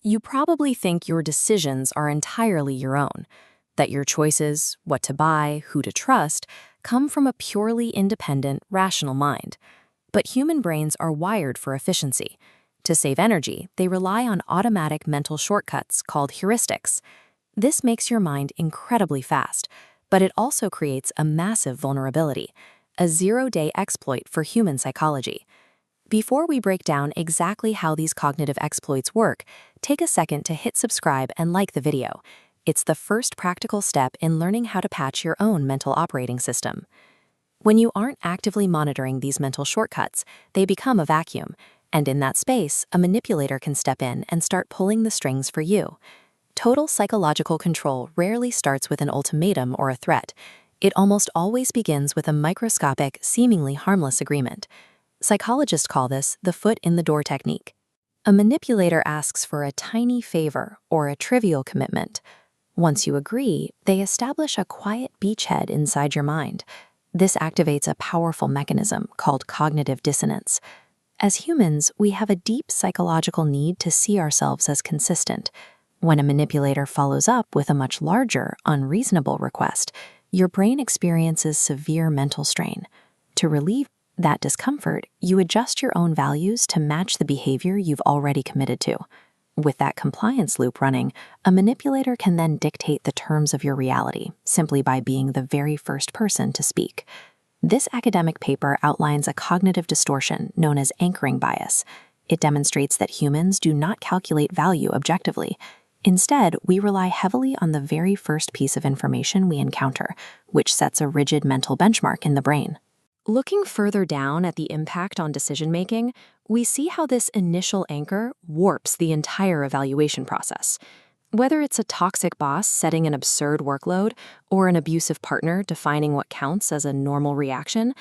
You probably think your decisions are entirely your own, that your choices, what to buy, who to trust, come from a purely independent, rational mind. But human brains are wired for efficiency. To save energy, they rely on automatic mental shortcuts called heuristics. This makes your mind incredibly fast, but it also creates a massive vulnerability, a zero-day exploit for human psychology. Before we break down exactly how these cognitive exploits work, take a second to hit subscribe and like the video. It's the first practical step in learning how to patch your own mental operating system. When you aren't actively monitoring these mental shortcuts, they become a vacuum, and in that space, a manipulator can step in and start pulling the strings for you. Total psychological control rarely starts with an ultimatum or a threat. It almost always begins with a microscopic, seemingly harmless agreement. Psychologists call this the foot-in-the-door technique. A manipulator asks for a tiny favor or a trivial commitment. Once you agree, they establish a quiet beachhead inside your mind. This activates a powerful mechanism called cognitive dissonance. As humans, we have a deep psychological need to see ourselves as consistent. When a manipulator follows up with a much larger, unreasonable request, your brain experiences severe mental strain. To relieve that discomfort, you adjust your own values to match the behavior you've already committed to. With that compliance loop running, a manipulator can then dictate the terms of your reality simply by being the very first person to speak. This academic paper outlines a cognitive distortion known as anchoring bias. It demonstrates that humans do not calculate value objectively. Instead, we rely heavily on the very first piece of information we encounter, which sets a rigid mental benchmark in the brain. Looking further down at the impact on decision-making, we see how this initial anchor warps the entire evaluation process. Whether it's a toxic boss setting an absurd workload or an abusive partner defining what counts as a normal reaction,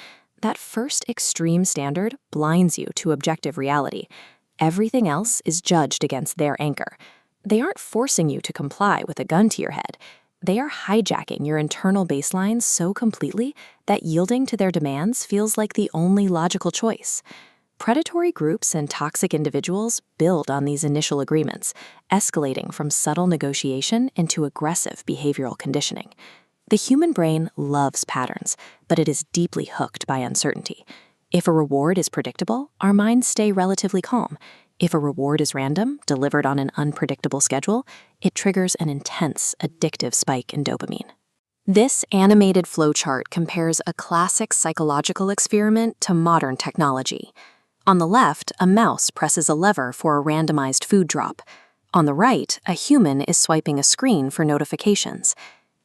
that first extreme standard blinds you to objective reality. Everything else is judged against their anchor. They aren't forcing you to comply with a gun to your head. They are hijacking your internal baseline so completely that yielding to their demands feels like the only logical choice. Predatory groups and toxic individuals build on these initial agreements, escalating from subtle negotiation into aggressive behavioral conditioning. The human brain loves patterns, but it is deeply hooked by uncertainty. If a reward is predictable, our minds stay relatively calm. If a reward is random, delivered on an unpredictable schedule, it triggers an intense, addictive spike in dopamine. This animated flowchart compares a classic psychological experiment to modern technology. On the left, a mouse presses a lever for a randomized food drop. On the right, a human is swiping a screen for notifications.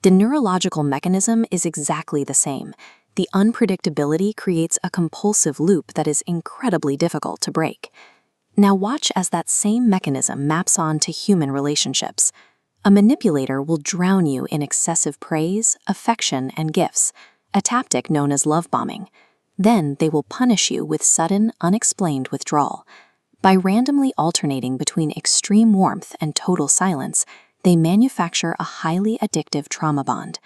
The neurological mechanism is exactly the same. The unpredictability creates a compulsive loop that is incredibly difficult to break. Now watch as that same mechanism maps on to human relationships. A manipulator will drown you in excessive praise, affection, and gifts, a tactic known as love bombing. Then they will punish you with sudden, unexplained withdrawal. By randomly alternating between extreme warmth and total silence, they manufacture a highly addictive trauma bond.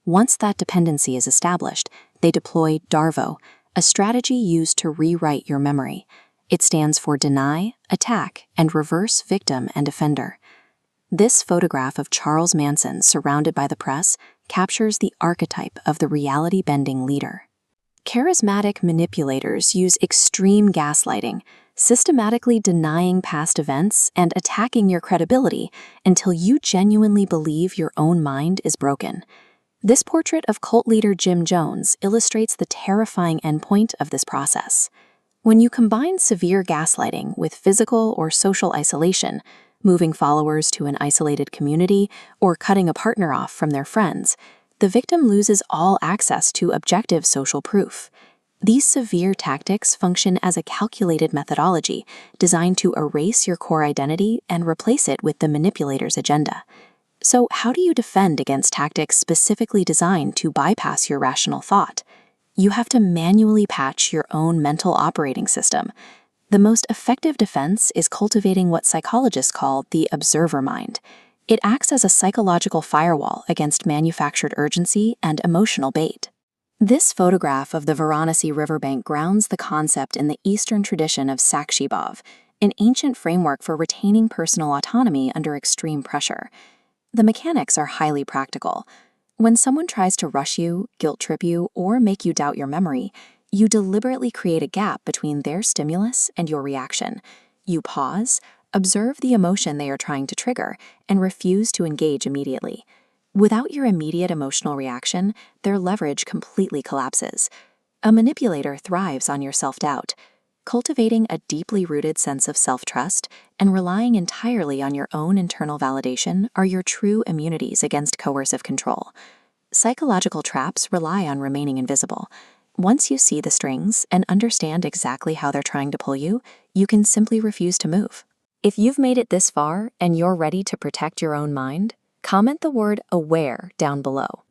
Once that dependency is established, they deploy DARVO, a strategy used to rewrite your memory. It stands for deny, attack, and reverse victim and offender. This photograph of Charles Manson surrounded by the press captures the archetype of the reality-bending leader. Charismatic manipulators use extreme gaslighting, systematically denying past events and attacking your credibility until you genuinely believe your own mind is broken. This portrait of cult leader Jim Jones illustrates the terrifying endpoint of this process. When you combine severe gaslighting with physical or social isolation, moving followers to an isolated community or cutting a partner off from their friends, the victim loses all access to objective social proof. These severe tactics function as a calculated methodology designed to erase your core identity and replace it with the manipulator's agenda. So how do you defend against tactics specifically designed to bypass your rational thought? You have to manually patch your own mental operating system. The most effective defense is cultivating what psychologists call the observer mind. It acts as a psychological firewall against manufactured urgency and emotional bait. This photograph of the Varanasi riverbank grounds the concept in the Eastern tradition of Sakshibhav, an ancient framework for retaining personal autonomy under extreme pressure. The mechanics are highly practical. When someone tries to rush you, guilt trip you, or make you doubt your memory, you deliberately create a gap between their stimulus and your reaction. You pause, observe the emotion they are trying to trigger, and refuse to engage immediately. Without your immediate emotional reaction, their leverage completely collapses. A manipulator thrives on your self-doubt. Cultivating a deeply rooted sense of self-trust and relying entirely on your own internal validation are your true immunities against coercive control. Psychological traps rely on remaining invisible. Once you see the strings and understand exactly how they're trying to pull you, you can simply refuse to move. If you've made it this far and you're ready to protect your own mind, comment the word "aware" down below.